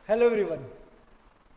Hello everyone.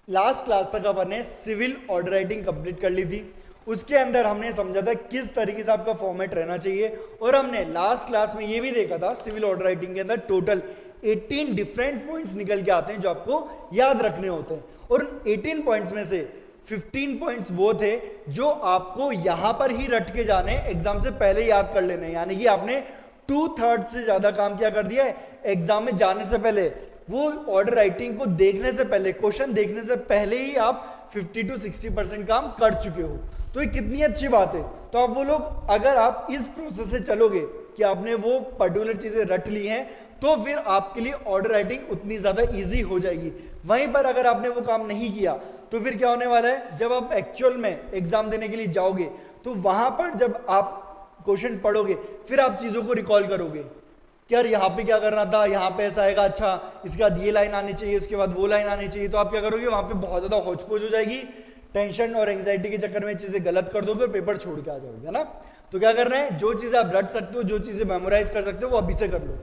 Last class तक अपन ने civil order writing complete कर ली थी। उसके अंदर हमने समझा था किस तरीके से आपका फॉर्मेट रहना चाहिए, और हमने लास्ट क्लास में ये भी देखा था सिविल ऑर्डर राइटिंग के अंदर टोटल 18 डिफरेंट पॉइंट्स निकल के आते हैं जो आपको याद रखने होते हैं, और 18 पॉइंट्स में से 15 पॉइंट्स वो थे जो आपको यहां पर ही रट के जाने, एग्जाम से पहले याद कर लेने। यानी कि आपने 2/3 से ज्यादा काम क्या कर दिया है, एग्जाम में जाने से पहले, वो ऑर्डर राइटिंग को देखने से पहले, क्वेश्चन देखने से पहले ही आप 50 to 60% काम कर चुके हो। तो ये कितनी अच्छी बात है। तो आप वो लोग, अगर आप इस प्रोसेस से चलोगे कि आपने वो पर्टिकुलर चीजें रट ली हैं, तो फिर आपके लिए ऑर्डर राइटिंग उतनी ज्यादा इजी हो जाएगी। वहीं पर अगर आपने वो काम नहीं किया तो फिर क्या होने वाला है, जब आप एक्चुअल में एग्जाम देने के लिए जाओगे तो वहां पर जब आप क्वेश्चन पढ़ोगे फिर आप चीजों को रिकॉल करोगे कि यार यहाँ पे क्या करना था, यहाँ पे ऐसा आएगा, अच्छा इसके बाद ये लाइन आनी चाहिए, उसके बाद वो लाइन आनी चाहिए। तो आप क्या करोगे, वहां पे बहुत ज्यादा होचपोच हो जाएगी, टेंशन और एंग्जाइटी के चक्कर में चीजें गलत कर दोगे और पेपर छोड़ के आ जाओगे, है ना। तो क्या करना है, जो चीजें आप रट सकते हो, जो चीजें मेमोराइज कर सकते हो, वो अभी से कर लो।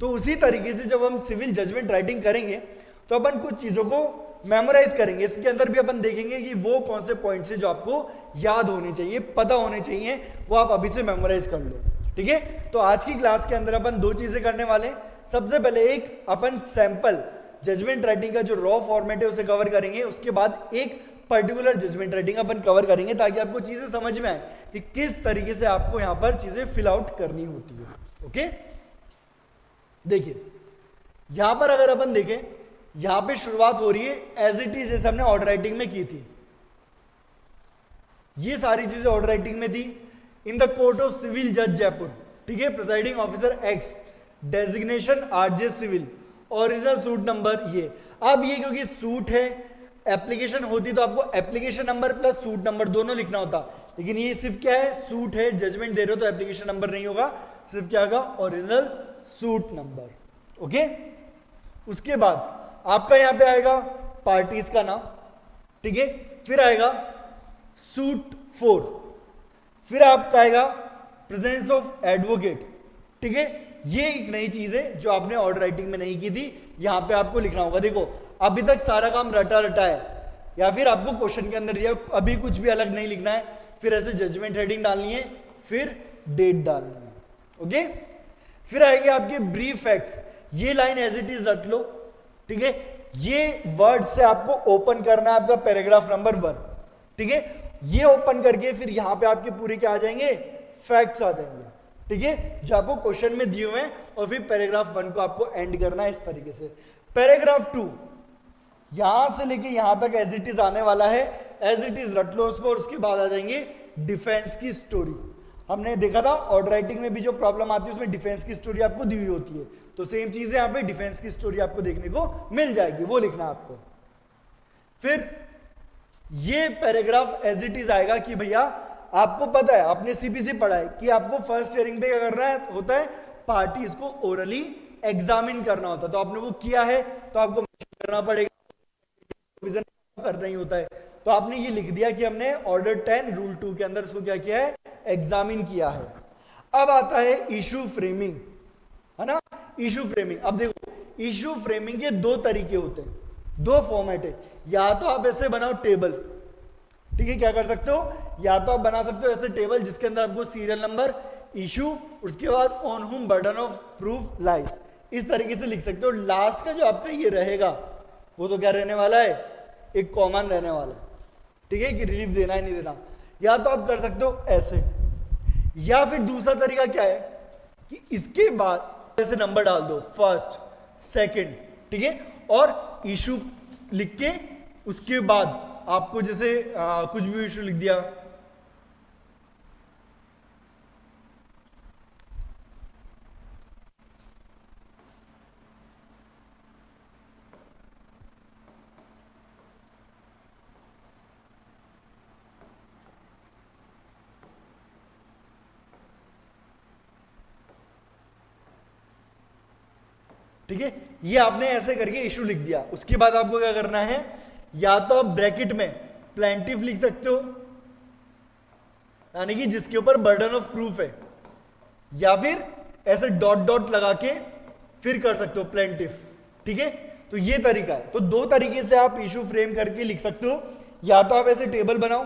तो उसी तरीके से जब हम सिविल जजमेंट राइटिंग करेंगे तो अपन कुछ चीजों को मेमोराइज करेंगे। इसके अंदर भी अपन देखेंगे कि वो कौन से पॉइंट्स है जो आपको याद होने चाहिए, पता होने चाहिए, वो आप अभी से मेमोराइज कर लो। ठीक है, तो आज की क्लास के अंदर अपन दो चीजें करने वाले हैं। सबसे पहले एक अपन सैंपल जजमेंट राइटिंग का जो रॉ फॉर्मेट है उसे कवर करेंगे, उसके बाद एक पर्टिकुलर जजमेंट राइटिंग अपन कवर करेंगे, ताकि आपको चीजें समझ में आए कि किस तरीके से आपको यहां पर चीजें फिल आउट करनी होती है। ओके, देखिए यहां पर अगर अपन देखें, यहां पे शुरुआत हो रही है एज इट इज जैसे हमने ऑर्डर राइटिंग में की थी। ये सारी चीजें ऑर्डर राइटिंग में थी। In the court of civil जज जयपुर, ठीक है, presiding officer X, designation RJ civil, original suit number ये। अब ये क्योंकि सूट है, एप्लीकेशन होती तो आपको application number plus suit number दोनों लिखना होता, लेकिन ये सिर्फ क्या है, सूट है, जजमेंट दे रहे हो तो एप्लीकेशन नंबर नहीं होगा, सिर्फ क्या होगा, ओरिजिनल सूट नंबर। ओके, उसके बाद आपका यहां पे आएगा पार्टीज का नाम, ठीक है, फिर आएगा सूट 4, फिर आपका आएगा प्रेजेंस ऑफ एडवोकेट। ठीक है, ये एक नई चीज है जो आपने ऑर्डर राइटिंग में नहीं की थी, यहां पे आपको लिखना होगा। देखो अभी तक सारा काम रटा रटा है, या फिर आपको क्वेश्चन के अंदर दिया, अभी कुछ भी अलग नहीं लिखना है, फिर ऐसे जजमेंट हेडिंग डालनी है, फिर डेट डालनी है। ओके, फिर आएगी आपके ब्रीफ फैक्ट्स, ये लाइन एज इट इज रट लो। ठीक है, ये वर्ड से आपको ओपन करना है आपका पैराग्राफ नंबर 1। ठीक है, ये ओपन करके फिर यहां पे आपके पूरे क्या आ जाएंगे, फैक्ट्स आ जाएंगे। ठीक है, जो आपको क्वेश्चन में दिए हुए हैं, और फिर पैराग्राफ 1 को आपको एंड करना है इस तरीके से। पैराग्राफ 2 यहां से लेके यहां तक एज इट इज आने वाला है, एज इट इज रट लो उसको, और उसके बाद आ जाएंगे डिफेंस की स्टोरी। हमने देखा था ऑर्डर राइटिंग में भी जो प्रॉब्लम आती है उसमें डिफेंस की स्टोरी आपको दी हुई होती है, तो सेम चीज है, यहां पे डिफेंस की स्टोरी आपको देखने को मिल जाएगी, वो लिखना है आपको। फिर ये पैराग्राफ एज इट इज आएगा कि भैया आपको पता है, आपने सीपीसी पढ़ा है कि आपको फर्स्ट हियरिंग पे क्या करना है, होता है पार्टीज को ओरली एग्जामिन करना होता है, तो आपने वो किया है तो आपको करना पड़ेगा, करना ही होता है। तो आपने ये लिख दिया कि हमने ऑर्डर 10 रूल 2 के अंदर उसको क्या किया है, एग्जामिन किया है। अब आता है इशू फ्रेमिंग, है ना। इशू फ्रेमिंग, अब देखो इशू फ्रेमिंग के दो तरीके होते हैं, दो फॉर्मेट है। या तो आप ऐसे बनाओ टेबल, ठीक है, क्या कर सकते हो, या तो आप बना सकते हो ऐसे टेबल जिसके अंदर आपको सीरियल नंबर, इशू, उसके बाद ऑन हुम बर्डन ऑफ प्रूफ लाइज, इस तरीके से लिख सकते हो। लास्ट का जो आपका ये रहेगा वो तो क्या रहने वाला है, एक कॉमन रहने वाला है, ठीक है, कि रिलीफ देना है नहीं देना। या तो आप कर सकते हो ऐसे, या फिर दूसरा तरीका क्या है कि इसके बाद ऐसे नंबर डाल दो, फर्स्ट, सेकंड, ठीक है, और इशू लिख के उसके बाद आपको जैसे कुछ भी इशू लिख दिया, ठीक है, ये आपने ऐसे करके इशू लिख दिया। उसके बाद आपको क्या करना है, या तो आप ब्रैकेट में प्लेंटिफ लिख सकते हो, यानी कि जिसके ऊपर बर्डन ऑफ प्रूफ है, या फिर ऐसे डॉट डॉट लगा के फिर कर सकते हो प्लेंटिफ। ठीक है, तो ये तरीका है। तो दो तरीके से आप इशू फ्रेम करके लिख सकते हो, या तो आप ऐसे टेबल बनाओ,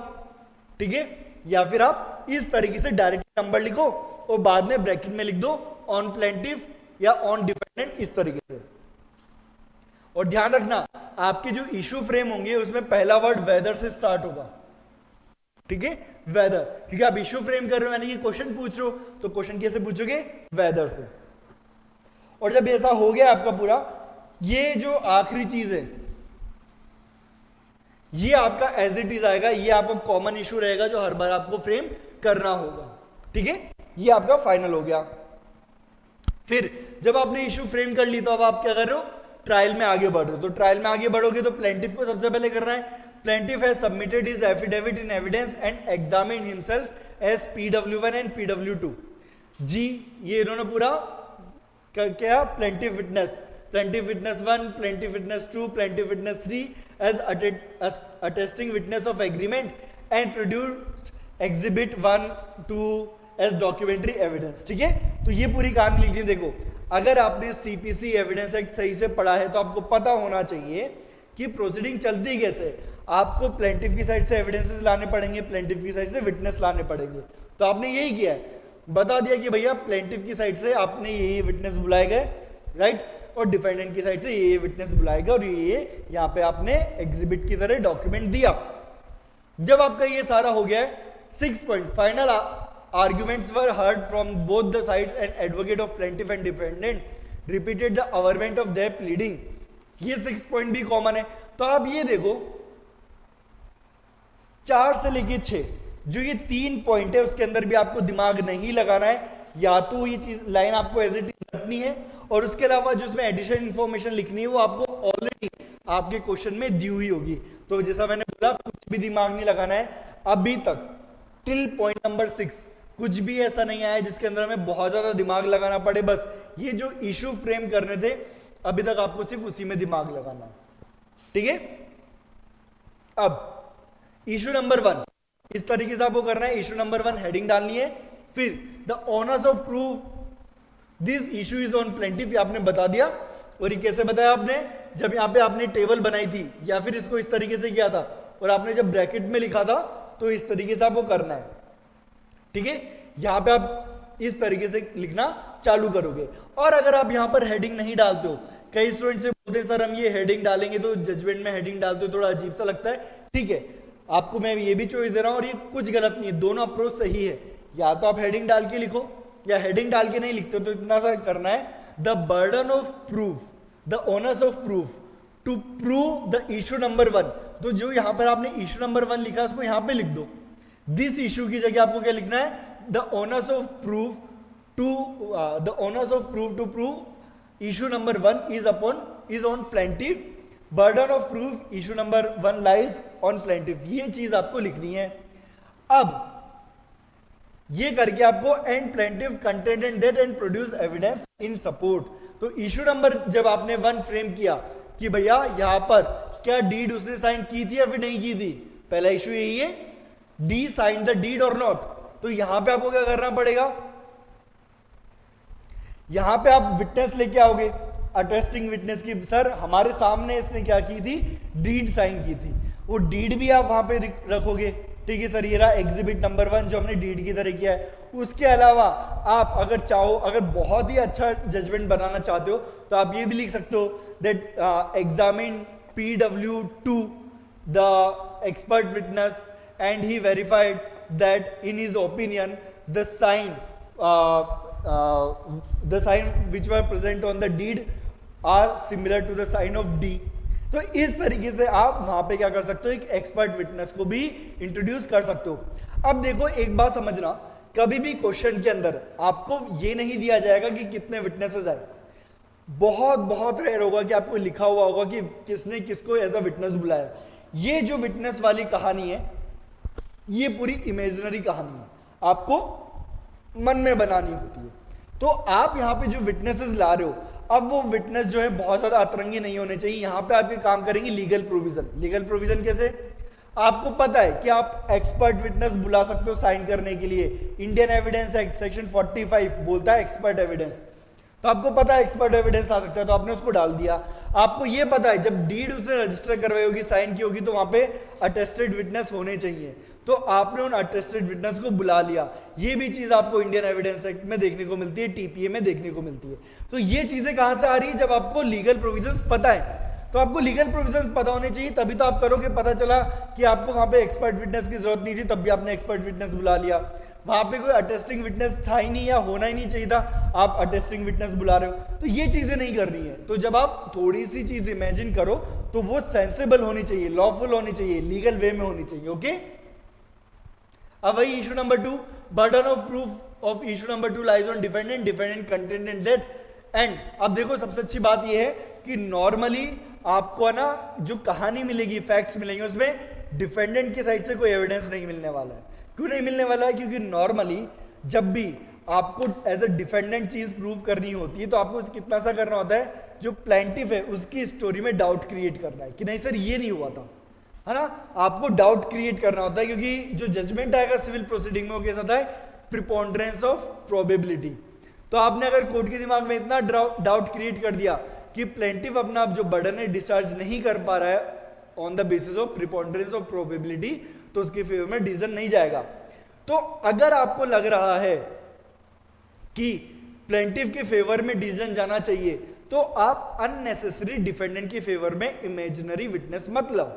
ठीक है, या फिर आप इस तरीके से डायरेक्ट नंबर लिखो और बाद में ब्रैकेट में लिख दो ऑन प्लेंटिफ या ऑन डिफेंडेंट, इस तरीके से। और ध्यान रखना आपके जो इशू फ्रेम होंगे उसमें पहला वर्ड वेदर से स्टार्ट होगा, ठीक है, वेदर, क्योंकि आप इशू फ्रेम कर रहे हो यानी कि क्वेश्चन पूछ रहे हो, तो क्वेश्चन कैसे पूछोगे, वेदर से। और जब ऐसा हो गया आपका पूरा, ये जो आखिरी चीज है ये आपका एज इट इज आएगा, ये आपका कॉमन इशू रहेगा जो हर बार आपको फ्रेम करना होगा, ठीक है, ये आपका फाइनल हो गया। फिर जब आपने इशू फ्रेम कर ली तो अब आप क्या कर रहे हो, ट्रायल में आगे बढ़ रहे हो। तो ट्रायल में आगे बढ़ोगे तो प्लेंटिफ को सबसे पहले करना है, plaintiff has submitted his affidavit in evidence and examined himself as PW1 and PW2 जी। ये इन्होंने पूरा क्या, plaintiff witness 1, plaintiff witness 2, plaintiff witness 3 as attesting witness of agreement and produced exhibit 1, 2 as documentary evidence, ठीक है। तो ये पूरी कहानी लिखनी। देखो अगर आपने CPC एविडेंस एक्ट सही से पढ़ा है तो आपको पता होना चाहिए कि प्रोसीडिंग चलती कैसे। आपको प्लेंटिफ की साइड से एविडेंसेस लाने पड़ेंगे, प्लेंटिफ की साइड से विटनेस लाने पड़ेंगे। तो आपने यही किया है, बता दिया कि भैया प्लेंटिफ की साइड से आपने ये विटनेस बुलाए गए, राइट, और डिफेंडेंट की साइड से ये विटनेस बुलाए गए और ये यहाँ पे आपने एग्जिबिट की तरह डॉक्यूमेंट दिया। जब आपका ये सारा हो गया है, 6 point final arguments were heard from both the sides and advocate of plaintiff and defendant repeated the averment of their pleading। ये 6 पॉइंट भी कॉमन है। तो आप ये देखो 4 से लेके 6 जो ये 3 पॉइंट है उसके अंदर भी आपको दिमाग नहीं लगाना है, या तो ये चीज लाइन आपको एज इट इज रखनी है और उसके अलावा जो उसमें एडिशनल इंफॉर्मेशन लिखनी है वो आपको ऑलरेडी आपके क्वेश्चन में दी हुई होगी। तो जैसा मैंने बोला कुछ भी दिमाग नहीं लगाना है अभी तक, टिल पॉइंट नंबर 6 कुछ भी ऐसा नहीं आया जिसके अंदर हमें बहुत ज्यादा दिमाग लगाना पड़े। बस ये जो इशू फ्रेम करने थे अभी तक आपको सिर्फ उसी में दिमाग लगाना है, ठीक है। अब इशू नंबर 1 इस तरीके से आपको करना है, इशू नंबर 1 हेडिंग डालनी है, फिर the onus of proof this issue is on plaintiff, आपने बता दिया। और ये कैसे बताया आपने, जब यहाँ पे आपने टेबल बनाई थी या फिर इसको इस तरीके से किया था और आपने जब ब्रैकेट में लिखा था तो इस तरीके से आपको करना है, ठीक है। यहां पे आप इस तरीके से लिखना चालू करोगे। और अगर आप यहां पर हेडिंग नहीं डालते हो, कई स्टूडेंट से बोलते हैं सर हम ये हेडिंग डालेंगे तो जजमेंट में हेडिंग डालते हो थोड़ा अजीब सा लगता है, ठीक है, आपको मैं ये भी चॉइस दे रहा हूं और ये कुछ गलत नहीं है, दोनों अप्रोच सही है। या तो आप हेडिंग डाल के लिखो या हेडिंग डाल के नहीं लिखते हो तो इतना सा करना है, the burden of proof, the onus of proof to prove the issue number 1। तो जो यहां पर आपने इशू नंबर 1 लिखा है उसको यहां पे लिख दो। दिस इशू की जगह आपको क्या लिखना है, the onus of proof to prove issue number 1 is on plaintiff, burden of proof issue number 1 lies on plaintiff. ये चीज आपको लिखनी है। अब ये करके आपको and plaintiff contented that and produce evidence in support. तो इशू नंबर जब आपने 1 फ्रेम किया कि भैया यहां पर क्या डीड उसने साइन की थी या फिर नहीं की थी, पहला इशू यही है, डी साइन द डीड और नॉट। तो यहां पे आपको क्या करना पड़ेगा, यहां पे आप विटनेस लेके आओगे, अटेस्टिंग विटनेस की, सर हमारे सामने इसने क्या की थी, डीड साइन की थी, वो डीड भी आप वहां पे रखोगे, ठीक है सर, ये रहा एग्जिबिट नंबर 1 जो हमने डीड की तरह किया है। उसके अलावा आप अगर चाहो, अगर बहुत ही अच्छा जजमेंट बनाना चाहते हो तो आप ये भी लिख सकते हो that examine PW2 the expert witness and he verified that in his opinion the sign which were present on the deed are similar to the sign of D। तो इस तरीके से आप वहां पे क्या कर सकते हो, एक एक्सपर्ट विटनेस को भी इंट्रोड्यूस कर सकते हो। अब देखो एक बात समझना, कभी भी क्वेश्चन के अंदर आपको ये नहीं दिया जाएगा कि कितने विटनेसेस आए। बहुत रेयर होगा कि आपको लिखा हुआ होगा कि किसने किसको एज अ विटनेस बुलाया। ये जो विटनेस वाली कहानी है ये पूरी इमेजिनरी कहानी है, आपको मन में बनानी होती है। तो आप यहाँ पे जो विटनेसेस ला रहे हो, अब वो विटनेस जो है बहुत ज्यादा अतरंगी नहीं होने चाहिए। यहाँ पे आप ये काम करेंगे लीगल प्रोविजन। लीगल प्रोविजन कैसे, आपको पता है कि आप एक्सपर्ट विटनेस बुला सकते हो साइन करने के लिए। इंडियन एविडेंस एक्ट सेक्शन 45 बोलता है एक्सपर्ट एविडेंस। तो आपको पता है एक्सपर्ट एविडेंस आ सकता है, तो आपने उसको डाल दिया। आपको ये पता है जब डीड उसने रजिस्टर करवाई होगी, साइन की होगी, तो वहां पे अटेस्टेड विटनेस होने चाहिए, तो आपने उन अटेस्टेड विटनेस को बुला लिया। ये भी चीज आपको इंडियन एविडेंस एक्ट में देखने को मिलती है, टीपीए में देखने को मिलती है। तो ये चीजें कहां से आ रही है? जब आपको लीगल प्रोविजंस पता है। तो आपको लीगल प्रोविजंस पता होने चाहिए, तभी तो आप करोगे। पता चला कि आपको वहां पे एक्सपर्ट विटनेस की जरूरत नहीं थी, तब भी आपने एक्सपर्ट विटनेस बुला लिया। वहां पे कोई अटेस्टिंग विटनेस था ही नहीं या होना ही नहीं चाहिए था, आप अटेस्टिंग विटनेस बुला रहे हो। तो ये चीजें नहीं कर रही है। तो जब आप थोड़ी सी चीज इमेजिन करो तो वो सेंसेबल होनी चाहिए, लॉफुल होनी चाहिए, लीगल वे में होनी चाहिए। ओके, अब वही issue number 2, burden of proof of issue number 2 lies on defendant, defendant contended that and. अब देखो सबसे अच्छी बात यह है कि नॉर्मली आपको ना जो कहानी मिलेगी, फैक्ट्स मिलेंगे, उसमें डिफेंडेंट की साइड से कोई एविडेंस नहीं मिलने वाला है। क्यों नहीं मिलने वाला है? क्योंकि नॉर्मली जब भी आपको एज अ डिफेंडेंट चीज प्रूव करनी होती है तो आपको कितना सा करना होता है, जो प्लेंटिफ है उसकी स्टोरी में डाउट क्रिएट करना है कि नहीं सर ये नहीं हुआ था, है ना। आपको डाउट क्रिएट करना होता है, क्योंकि जो जजमेंट आएगा सिविल प्रोसीडिंग में वो कैसा था? प्रिपोंडरेंस ऑफ प्रोबेबिलिटी। तो आपने अगर कोर्ट के दिमाग में इतना डाउट क्रिएट कर दिया कि प्लेंटिफ अपना जो बर्डन है डिस्चार्ज नहीं कर पा रहा है on the basis of preponderance of probability, तो उसके फेवर में डिसीजन नहीं जाएगा। तो अगर आपको लग रहा है कि प्लेंटिफ के फेवर में डिसीजन जाना चाहिए, तो आप अननेसेसरी डिफेंडेंट के फेवर में इमेजिनरी विटनेस मत लाओ,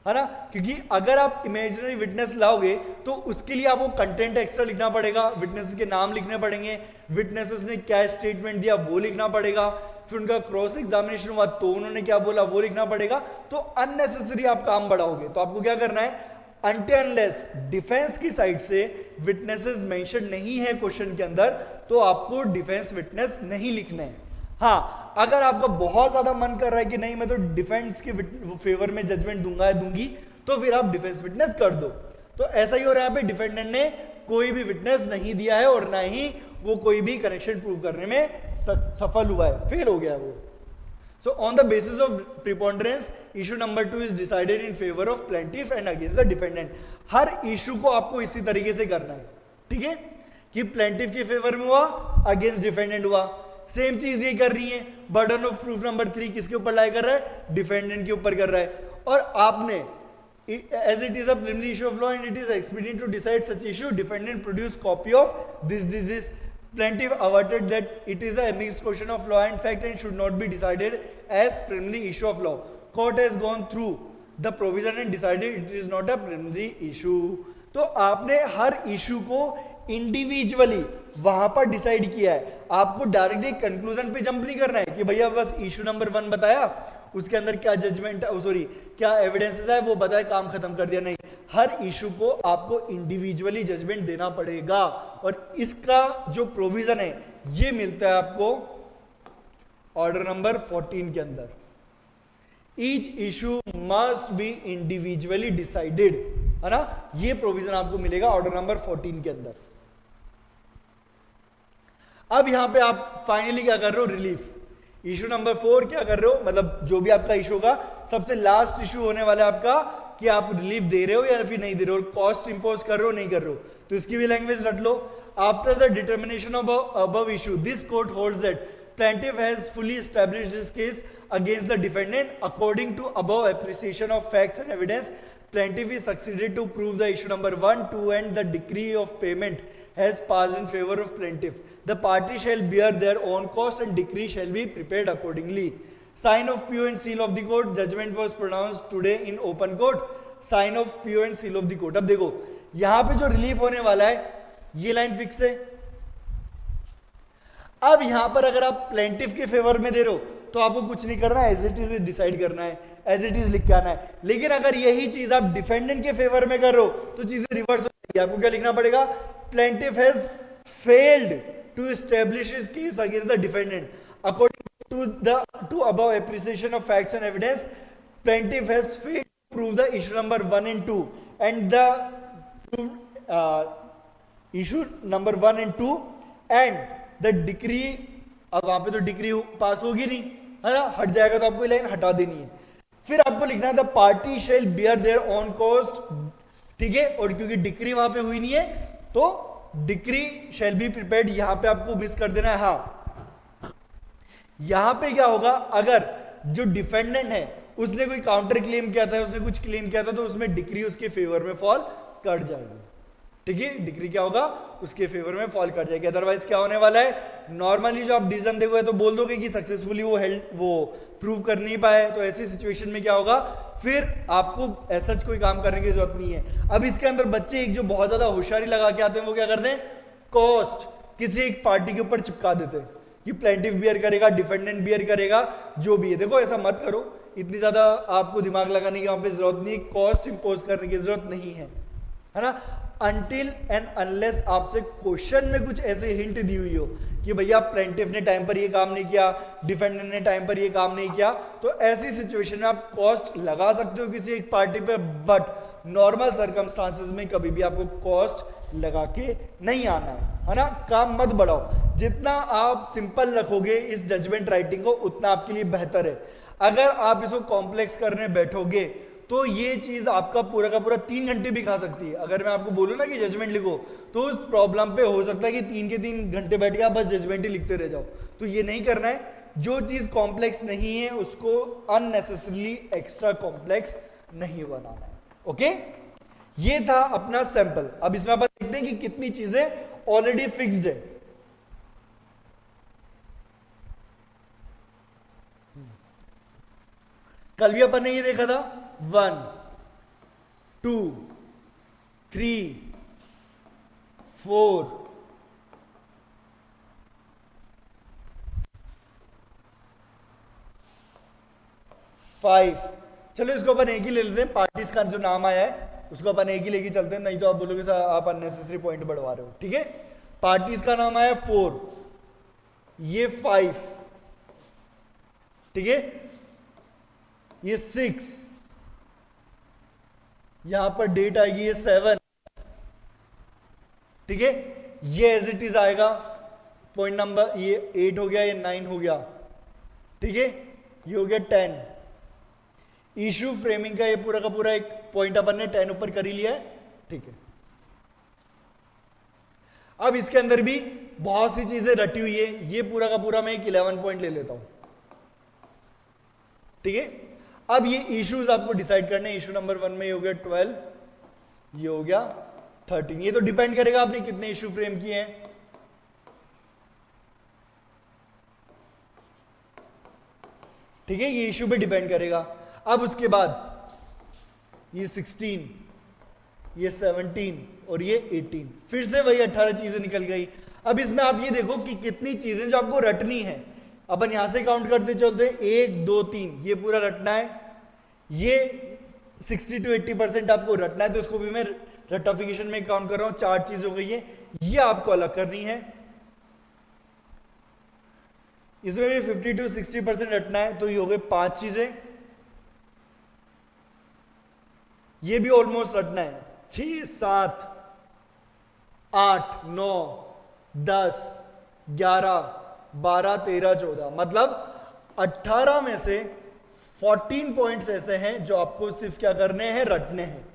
है ना। क्योंकि अगर आप इमेजिनरी विटनेस लाओगे तो उसके लिए आपको कंटेंट एक्स्ट्रा लिखना पड़ेगा, विटनेसेस के नाम लिखने पड़ेंगे, विटनेसेस ने क्या स्टेटमेंट दिया वो लिखना पड़ेगा, फिर उनका क्रॉस एग्जामिनेशन हुआ तो उन्होंने क्या बोला वो लिखना पड़ेगा। तो अननेसेसरी आप काम बढ़ाओगे। तो आपको क्या करना है, अनटिल अनलेस डिफेंस की साइड से विटनेसेस मेंशन नहीं है क्वेश्चन के अंदर, तो आपको डिफेंस विटनेस नहीं लिखना है। हाँ, अगर आपका बहुत ज्यादा मन कर रहा है कि नहीं मैं तो डिफेंस के फेवर में जजमेंट दूंगा या दूंगी, तो फिर आप डिफेंस विटनेस कर दो। तो ऐसा ही हो रहा है, यहाँ पे डिफेंडेंट ने कोई भी विटनेस नहीं दिया है और ना ही वो कोई भी कनेक्शन प्रूव करने में सफल हुआ है, फेल हो गया वो। So on the basis of preponderance, issue number 2 is decided in favor of plaintiff and against the defendant. Her issue को आपको इसी तरीके से करना है, ठीक है, कि प्लेंटिफ के फेवर में हुआ, अगेंस्ट डिफेंडेंट हुआ। सेम चीज ये कर रही है। बर्डन ऑफ प्रूफ नंबर 3 किसके ऊपर लाई कर रहा है? डिफेंडेंट के ऊपर कर रहा है। और आपने as it is a preliminary issue of law and it is expedient to decide such issue, defendant produce copy of this. Plaintiff averted that it is a mixed question of law and fact and should not be decided as preliminary issue of law. Court has gone through the provision and decided it is not a preliminary issue. तो आपने हर issue को individually वहां पर decide किया है। आपको directly conclusion पे jump नहीं करना है कि भैया बस इशू नंबर 1 बताया, उसके अंदर क्या जजमेंट क्या एविडेंसेस है वो बताया, काम खत्म कर दिया। नहीं, हर इशू को आपको इंडिविजुअली जजमेंट देना पड़ेगा। और इसका जो प्रोविजन है ये मिलता है आपको ऑर्डर नंबर 14 के अंदर। Each issue must be individually decided, है ना। ये प्रोविजन आपको मिलेगा ऑर्डर नंबर 14 के अंदर। अब यहां पे आप फाइनली क्या कर रहे हो? रिलीफ। इशू नंबर 4 क्या कर रहे हो? मतलब जो भी आपका इशू होगा, सबसे लास्ट इशू होने वाला है आपका कि आप रिलीफ दे रहे हो या फिर नहीं दे रहे हो, कॉस्ट इंपोज कर रहे हो नहीं कर रहे हो। तो इसकी भी लैंग्वेज रट लो। After the determination of above issue, this court holds that plaintiff has fully established his case against the defendant according to above appreciation of facts and evidence. Plaintiff is succeeded to prove the issue number 1, 2 and the decree of payment has passed in favor of plaintiff. The party shall bear their own cost and decree shall be prepared accordingly. Sign of PO and seal of the court. Judgment was pronounced today in open court. Sign of PO and seal of the court. अब देखो यहां पे जो relief होने वाला है ये line fix है। अब यहां पर अगर आप प्लेंटिफ के फेवर में दे रहे हो तो आपको कुछ नहीं करना है, एज इट इज डिसाइड करना है, एज इट इज लिख के आना है। लेकिन अगर यही चीज आप डिफेंडेंट के फेवर में कर रहे हो तो चीजें रिवर्स हो जाएगी। आपको क्या लिखना पड़ेगा? Plaintiff has failed to establish his case against the defendant according to above appreciation of facts and evidence. Plaintiff has failed to prove the issue number 1 and 2 and the issue number 1 and 2 and the decree. अब वहां पे तो decree pass होगी नहीं, है ना, हट जाएगा तो आपको लाइन हटा देनी है। फिर आपको लिखना है the party shall bear their own cost, ठीक है। और क्योंकि डिक्री वहां पे हुई नहीं है तो डिक्री शेल बी प्रिपेयर्ड, यहां पे आपको मिस कर देना है। हाँ, यहां पे क्या होगा, अगर जो डिफेंडेंट है उसने कोई काउंटर क्लेम किया था, उसने कुछ क्लेम किया था, तो उसमें डिक्री उसके फेवर में फॉल कर जाएगी। ठीक है, डिक्री क्या होगा, उसके फेवर में फॉल कर जाएगी। अदरवाइज क्या होने वाला है, नॉर्मली जो आप डिसीजन देखोगे तो बोल दोगे कि सक्सेसफुली वो प्रूव कर नहीं पाए, तो ऐसी सिचुएशन में क्या होगा, फिर आपको ऐसा कोई काम करने की जरूरत नहीं है। अब इसके अंदर बच्चे एक जो बहुत ज्यादा होशियारी लगा के आते हैं, वो क्या करते हैं, कॉस्ट किसी एक पार्टी के ऊपर चिपका देते हैं कि प्लेंटिफ बियर करेगा, डिफेंडेंट बियर करेगा, जो भी है। देखो ऐसा मत करो, इतनी ज्यादा आपको दिमाग लगाने की वहां पे जरूरत नहीं, कॉस्ट इंपोज करने की जरूरत नहीं है ना। अनटिल एंड अनलेस आपसे क्वेश्चन में कुछ ऐसे हिंट दी हुई हो कि भैया प्लेंटिफ ने टाइम पर ये काम नहीं किया, डिफेंडेंट ने टाइम पर ये काम नहीं किया, तो ऐसी सिचुएशन में आप कॉस्ट लगा सकते हो किसी एक पार्टी पे, बट नॉर्मल सर्कमस्टांसेस में कभी भी आपको कॉस्ट लगा के नहीं आना है ना। काम मत बढ़ाओ, जितना आप सिंपल रखोगे इस जजमेंट राइटिंग को उतना आपके लिए बेहतर है। अगर आप इसको कॉम्प्लेक्स करने बैठोगे तो ये चीज आपका पूरा का पूरा 3 घंटे भी खा सकती है। अगर मैं आपको बोलूं ना कि जजमेंट लिखो, तो उस प्रॉब्लम पे हो सकता है कि 3 के 3 घंटे बैठ के आप बस जजमेंट ही लिखते रह जाओ, तो ये नहीं करना है। जो चीज कॉम्प्लेक्स नहीं है उसको अननेसेसरली एक्स्ट्रा कॉम्प्लेक्स नहीं बनाना है। ओके, ये था अपना सैंपल। अब इसमें आप देखते हैं कि कितनी चीजें ऑलरेडी फिक्स्ड है। कल भी अपन ने ये देखा था 1 2 3 4 5। चलो इसको अपन एक ही ले लेते हैं, पार्टीज का जो नाम आया है उसको अपन एक ही लेके चलते हैं, नहीं तो आप बोलोगे सर आप अननेसेसरी पॉइंट बढ़वा रहे हो। ठीक है, पार्टीज का नाम आया 4, ये 5, ठीक है, ये 6, यहां पर डेट आएगी ये 7, ठीक है, ये एज इट इज आएगा पॉइंट नंबर, ये 8 हो गया, ये 9 हो गया, ठीक है, ये हो गया 10। इशू फ्रेमिंग का ये पूरा का पूरा एक पॉइंट अपन ने 10 ऊपर कर ही लिया है, ठीक है। अब इसके अंदर भी बहुत सी चीजें रटी हुई है, ये पूरा का पूरा मैं एक 11 पॉइंट ले लेता हूं, ठीक है। अब ये इश्यूज आपको डिसाइड करने, इशू नंबर 1 में ये हो गया 12, ये हो गया 13। ये तो डिपेंड करेगा आपने कितने इशू फ्रेम किए हैं, ठीक है, ये इशू पे डिपेंड करेगा। अब उसके बाद ये 16, ये 17 और ये 18, फिर से वही 18 चीजें निकल गई। अब इसमें आप ये देखो कि कितनी चीजें जो आपको रटनी है, अपन यहां से काउंट करते चलते, 1 2 3, ये पूरा रटना है, ये 60 to 80% आपको रटना है, तो इसको भी मैं रटाफिकेशन में काउंट कर रहा हूं, 4 चीज हो गई है, ये आपको अलग करनी है। इसमें भी 50 to 60% रटना है, तो ये हो गए 5 चीजें, ये भी ऑलमोस्ट रटना है, 6 7 8 9 10 11 12 13 14, मतलब 18 में से 14 पॉइंट्स ऐसे हैं जो आपको सिर्फ क्या करने हैं, रटने हैं,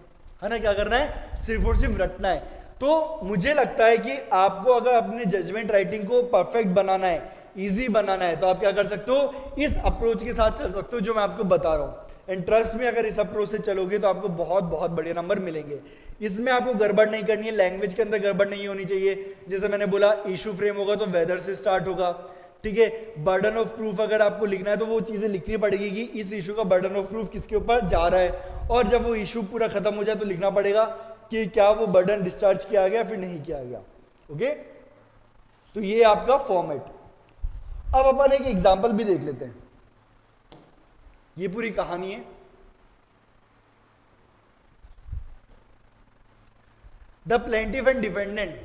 है ना। क्या करना है, सिर्फ और सिर्फ रटना है। तो मुझे लगता है कि आपको अगर अपने जजमेंट राइटिंग को परफेक्ट बनाना है, इजी बनाना है, तो आप क्या कर सकते हो, इस अप्रोच के साथ चल सकते हो जो मैं आपको बता रहा हूं। एंड ट्रस्ट में अगर इस अप्रोच से चलोगे तो आपको बहुत बहुत बढ़िया नंबर मिलेंगे। इसमें आपको गड़बड़ नहीं करनी है, लैंग्वेज के अंदर गड़बड़ नहीं होनी चाहिए। जैसे मैंने बोला इशू फ्रेम होगा तो वेदर से स्टार्ट होगा, ठीक है। बर्डन ऑफ प्रूफ अगर आपको लिखना है तो वो चीजें लिखनी पड़ेगी कि इस इशू का बर्डन ऑफ प्रूफ किसके ऊपर जा रहा है, और जब वो इशू पूरा खत्म हो जाए तो लिखना पड़ेगा कि क्या वो बर्डन डिस्चार्ज किया गया फिर नहीं किया गया। ओके, तो ये आपका फॉर्मेट। अब अपन एक एग्जाम्पल भी देख लेते हैं, ये पूरी कहानी है। The plaintiff and defendant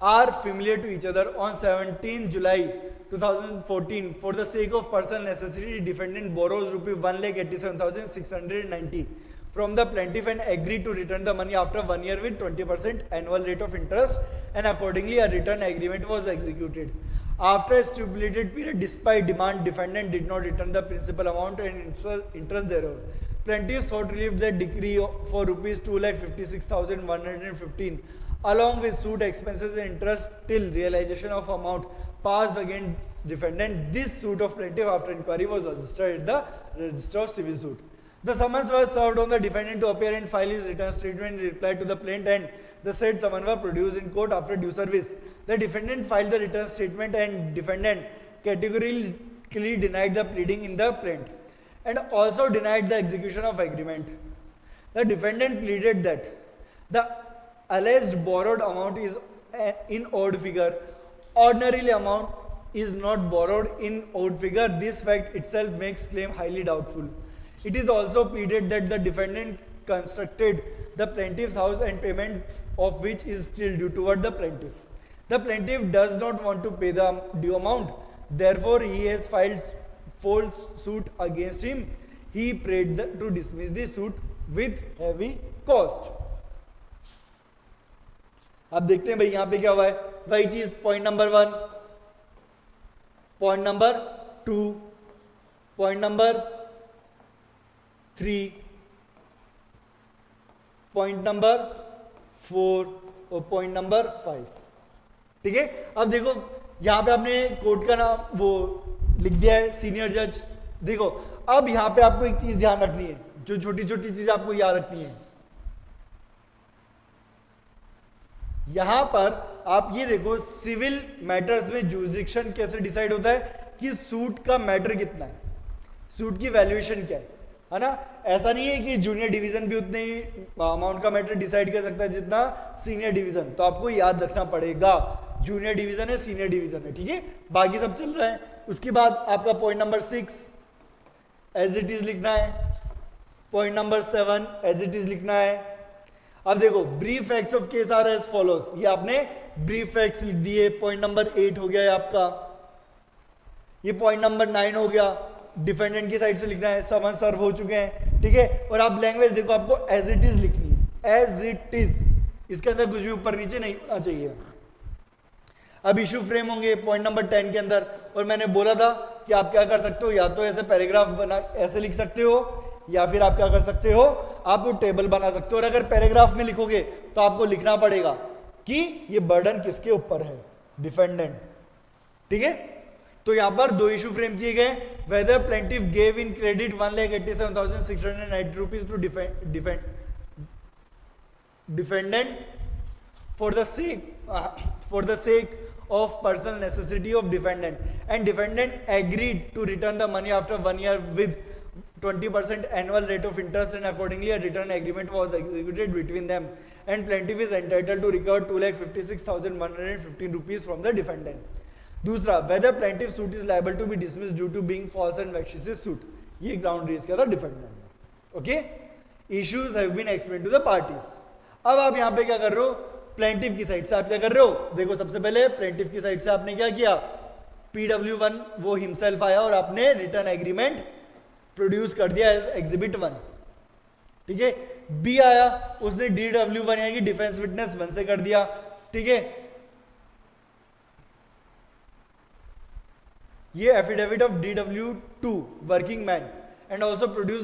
are familiar to each other. On 17 July 2014, for the sake of personal necessity, defendant borrows ₹1,87,690 from the plaintiff and agreed to return the money after 1 year with 20% annual rate of interest, and accordingly a return agreement was executed. After a stipulated period, despite demand, defendant did not return the principal amount and interest thereof. Plaintiff sought relief that decree for ₹2,56,115 along with suit expenses and interest till realization of amount passed against defendant. This suit of plaintiff after inquiry was registered at the register of civil suit. The summons was served on the defendant to appear and file his return statement in reply to the plaint, and the said summons were produced in court after due service. The defendant filed the return statement and defendant categorically denied the pleading in the plaint and also denied the execution of agreement. The defendant pleaded that the alleged borrowed amount is in odd figure. Ordinarily, amount is not borrowed in odd figure. This fact itself makes claim highly doubtful. It is also pleaded that the defendant constructed the plaintiff's house and payment of which is still due toward the plaintiff. The plaintiff does not want to pay the due amount. Therefore, he has filed false suit against him. He prayed to dismiss the suit with heavy cost. अब देखते हैं भाई यहां पे क्या हुआ है. वही चीज point number 1, point number 2, point number 3, point number 4 और पॉइंट नंबर 5. ठीक है. अब देखो यहां पे आपने कोर्ट का नाम वो लिख दिया है सीनियर जज. देखो अब यहां पे आपको एक चीज ध्यान रखनी है, जो छोटी छोटी चीज आपको याद रखनी है. यहां पर आप ये देखो सिविल मैटर्स में जुरिडिक्शन कैसे डिसाइड होता है कि सूट का मैटर कितना है, सूट की वैल्यूएशन क्या है ना. ऐसा नहीं है कि जूनियर डिवीजन भी उतने ही अमाउंट का मैटर डिसाइड कर सकता है जितना सीनियर डिवीजन. तो आपको याद रखना पड़ेगा जूनियर डिवीजन है, सीनियर डिवीजन है. ठीक है. बाकी सब चल रहा है. उसके बाद आपका point number 6 as it is लिखना है. Point number 7 as it is लिखना है. अब देखो brief facts of case are as follows. ये आपने ब्रीफ फैक्ट्स लिख दिए. पॉइंट नंबर 8 हो गया है आपका. ये पॉइंट नंबर 9 हो गया. डिफेंडेंट की साइड से लिखना है. समन सर्व हो चुके हैं. ठीक है. और आप लैंग्वेज देखो आपको एज इट इज लिखनी है. As it is. इसके अंदर कुछ भी ऊपर नीचे नहीं होना चाहिए. अब इशू फ्रेम होंगे पॉइंट नंबर 10 के अंदर. और मैंने बोला था कि आप क्या कर सकते हो, या तो ऐसे पैराग्राफ बना ऐसे लिख सकते हो, या फिर आप क्या कर सकते हो, आप वो टेबल बना सकते हो. और अगर पैराग्राफ में लिखोगे तो आपको लिखना पड़ेगा कि ये बर्डन किसके ऊपर है, डिफेंडेंट. ठीक है. तो यहां पर 2 इशू फ्रेम किए गए. Whether plaintiff gave in credit 1,87,690 rupees to defendant for the sake of personal necessity of defendant, and defendant agreed to return the money after 1 year with 20% annual rate of interest, and accordingly a return agreement was executed between them, and plaintiff is entitled to recover 2,56,115 rupees from the defendant. दूसरा, whether plaintiff suit is liable to be dismissed due to being false and vexatious suit. ये ground raise किया था defendant ने. Okay? Issues have been explained to the parties. अब आप यहाँ पे क्या कर रहे हो, प्लेंटिफ की साइड से आप क्या कर रहे हो. देखो सबसे पहले प्लेंटिफ की साइड से आपने क्या किया, PW1 वो हिमसेल्फ आया और आपने रिटर्न एग्रीमेंट प्रोड्यूस कर दिया एज एग्जिबिट 1. ठीक है. बी आया, उसने DW1 यानी कि डिफेंस विटनेस 1 से कर दिया. ठीक है. ये affidavit of DW2 working man and also produce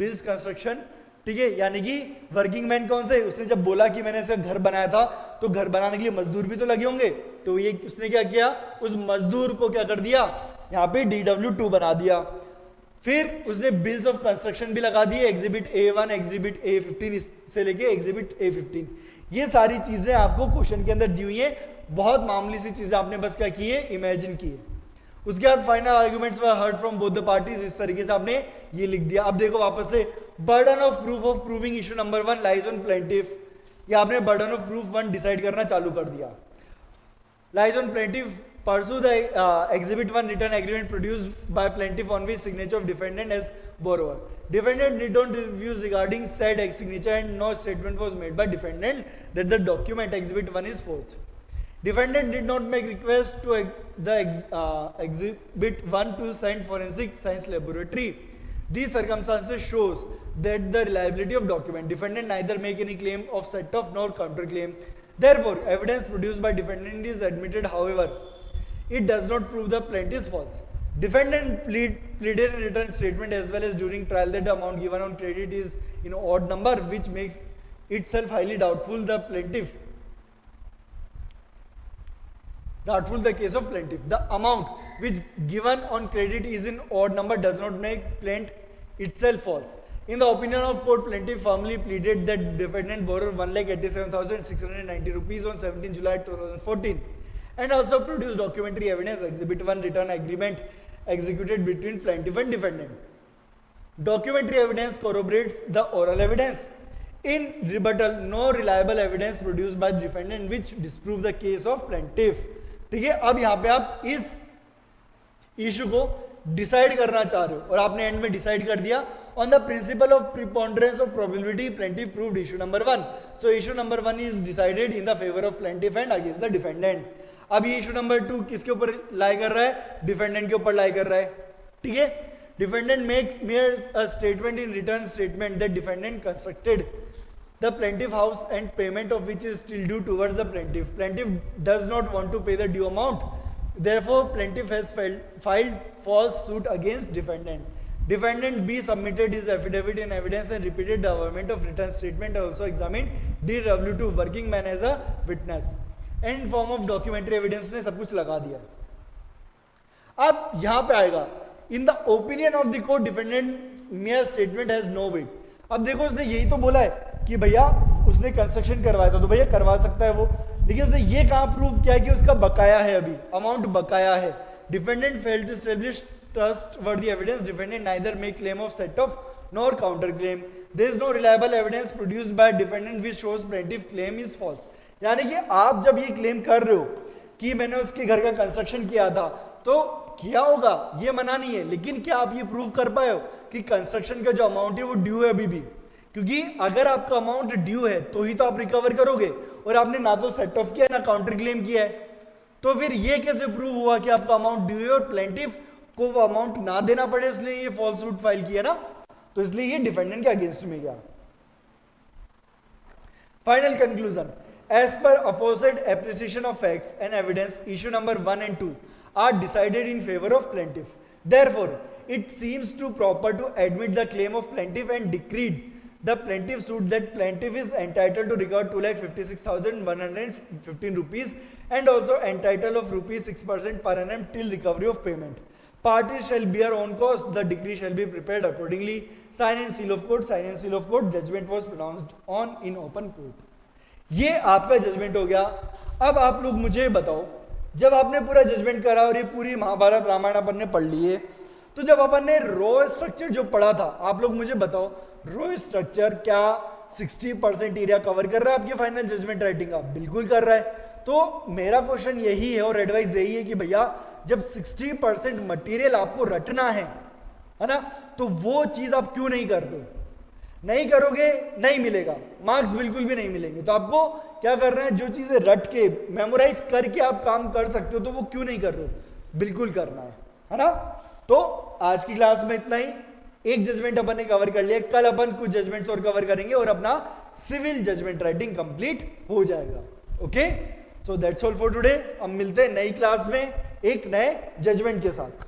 bills construction. ठीक है. यानी कि वर्किंग मैन कौन से, उसने जब बोला कि मैंने इसका घर बनाया था तो घर बनाने के लिए मजदूर भी तो लगे होंगे, तो ये उसने क्या किया, उस मजदूर को क्या कर दिया, यहाँ पे DW2 बना दिया. फिर उसने बिल्स ऑफ कंस्ट्रक्शन भी लगा दिए, एग्जिबिट A1, एग्जिबिट A15 से लेके एग्जिबिट A15. ये सारी चीजें आपको क्वेश्चन के अंदर दी हुई है. बहुत मामूली सी चीजें आपने बस क्या की है, इमेजिन की है. उसके बाद final arguments were heard from both the parties. इस तरीके से आपने ये लिख दिया. अब देखो वापस से, burden of proof of proving issue number 1 lies on plaintiff. या आपने बर्डन ऑफ प्रूफ 1 डिसाइड करना चालू कर दिया. Lies on plaintiff pursue the exhibit 1 return agreement produced by plaintiff on which signature of defendant as borrower. Defendant did not refuse regarding said signature, and no statement was made by defendant that the document exhibit 1 is forged. Defendant did not make request to the exhibit 1 to send forensic science laboratory. These circumstances shows that the reliability of document. Defendant neither make any claim of set off nor counter claim. Therefore, evidence produced by defendant is admitted. However, it does not prove the plaintiff's faults. Defendant pleaded in written statement as well as during trial that the amount given on credit is in odd number, which makes itself highly doubtful. The plaintiff Doubtful the case of plaintiff. The amount which given on credit is in odd number does not make plaintiff itself false. In the opinion of court, plaintiff firmly pleaded that defendant borrowed 1,87,690 rupees on 17 July 2014 and also produced documentary evidence, Exhibit 1 return agreement executed between plaintiff and defendant. Documentary evidence corroborates the oral evidence. In rebuttal, no reliable evidence produced by the defendant which disprove the case of plaintiff. ठीक है, अब यहां पे आप इस issue को decide करना चाह रहे हो और आपने एंड में डिसाइड कर दिया on the principle of preponderance of probability plaintiff proved issue number 1. So issue number 1 is decided in the favour of plaintiff and against the defendant. अब ये इशू नंबर 2 किसके ऊपर लाई कर रहा है? डिफेंडेंट के ऊपर लाई कर रहा है. ठीक है, defendant makes mayors a statement in return statement that defendant constructed the plaintiff house and payment of which is still due towards the plaintiff. Plaintiff does not want to pay the due amount. Therefore, plaintiff has filed false suit against defendant. Defendant B submitted his affidavit in evidence and repeated the government of return statement and also examined DW2 working man as a witness. And in form of documentary evidence ने सब कुछ लगा दिया. अब यहाँ पे आएगा in the opinion of the court defendant mere statement has no weight. अब देखो उसने यही तो बोला है कि भैया उसने कंस्ट्रक्शन करवाया था तो भैया करवा सकता है वो, लेकिन उसने ये कहाँ प्रूव किया कि उसका बकाया है, अभी अमाउंट बकाया है. Defendant failed to establish trustworthy evidence. Defendant neither make claim of set off nor counter claim. There is no reliable evidence produced by defendant which shows plaintiff claim is false. यानी कि आप जब ये claim कर रहे हो कि मैंने उसके घर का कंस्ट्रक्शन किया था तो किया होगा, ये मना नहीं है, लेकिन क्या आप ये प्रूव कर पाए हो कि कंस्ट्रक्शन का जो अमाउंट है वो ड्यू है अभी भी? क्योंकि अगर आपका अमाउंट ड्यू है तो ही तो आप रिकवर करोगे और आपने ना तो सेट ऑफ किया ना काउंटर क्लेम किया है, तो फिर ये कैसे प्रूव हुआ कि आपका अमाउंट ड्यू है और प्लेंटिफ को वो अमाउंट ना देना पड़े इसलिए ये फॉल्स सूट फाइल किया ना, तो इसलिए ये डिफेंडेंट के अगेंस्ट में गया. Final conclusion. As per aforesaid appreciation of facts and evidence issue number 1 and 2 are decided in favor of plaintiff. Therefore, it seems to proper to admit the claim of plaintiff and decreed the plaintiff suit that plaintiff is entitled to recover 2,56,115 rupees and also entitled of rupees 6% per annum till recovery of payment. Parties shall bear own cost. The decree shall be prepared accordingly. Sign and seal of court. Sign and seal of court. Judgment was pronounced on in open court. ये आपका judgement हो गया. अब आप लोग मुझे बताओ, जब आपने पूरा जजमेंट करा और ये पूरी महाभारत रामायण अपन ने पढ़ ली है, तो जब अपन ने रॉ स्ट्रक्चर जो पढ़ा था, आप लोग मुझे बताओ रॉ स्ट्रक्चर क्या 60% एरिया कवर कर रहा है आपके फाइनल जजमेंट राइटिंग का? बिल्कुल कर रहा है. तो मेरा क्वेश्चन यही है और एडवाइस यही है कि भैया जब 60% मटेरियल आपको रटना है ना, तो वो चीज आप क्यों नहीं कर दो? नहीं करोगे नहीं मिलेगा, मार्क्स बिल्कुल भी नहीं मिलेंगे. तो आपको क्या करना है, जो चीजें रट के मेमोराइज करके आप काम कर सकते हो तो वो क्यों नहीं कर रहे हो? बिल्कुल करना है ना. तो आज की क्लास में इतना ही. एक जजमेंट अपन ने कवर कर लिया, कल अपन कुछ जजमेंट्स और कवर करेंगे और अपना सिविल जजमेंट राइटिंग कंप्लीट हो जाएगा. Okay, so that's all for today. हम मिलते हैं नई क्लास में एक नए जजमेंट के साथ.